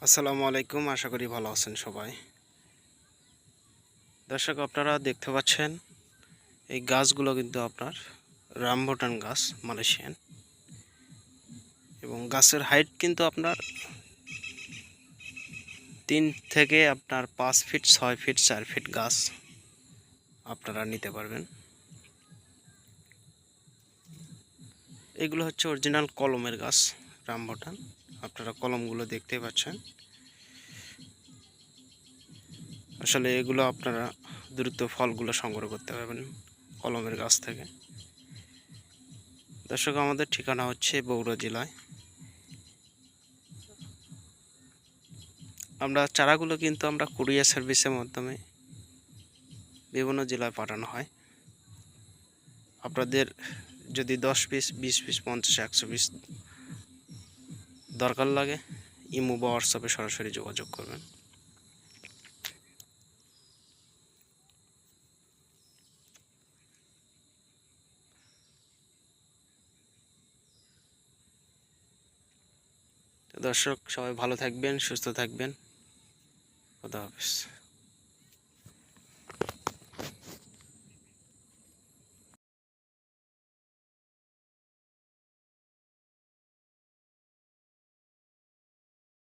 আসসালামু আলাইকুম, আশা করি ভালো আছেন সবাই। দর্শক, আপনারা দেখতে পাচ্ছেন এই গাছগুলো কিন্তু আপনার রামবুটান গাছ, মালয়েশিয়ান, এবং গাছের হাইট কিন্তু আপনার 3 থেকে আপনার 5 ফিট, 6 ফিট, 4 ফিট গাছ আপনারা নিতে পারবেন। এগুলো হচ্ছে অরিজিনাল কলমের গাছ, রামবুটান। আপনারা কলমগুলো দেখতে পাচ্ছেন। আসলে এগুলো আপনারা দ্রুত ফলগুলো সংগ্রহ করতে পারবেন কলমের গাছ থেকে। দর্শক, আমাদের ঠিকানা হচ্ছে বগুড়া জেলায়। আমরা চারাগুলো কিন্তু আমরা কুরিয়ার সার্ভিসের মাধ্যমে বিভিন্ন জেলায় পাঠানো হয়। আপনাদের যদি 10 পিস, 20 পিস, 50, 100 পিস দরকার লাগে, ইমো বা হোয়াটসঅ্যাপে সরাসরি যোগাযোগ করবেন। তো দর্শক, সবাই ভালো থাকবেন, সুস্থ থাকবেন। খোদা হাফেজ।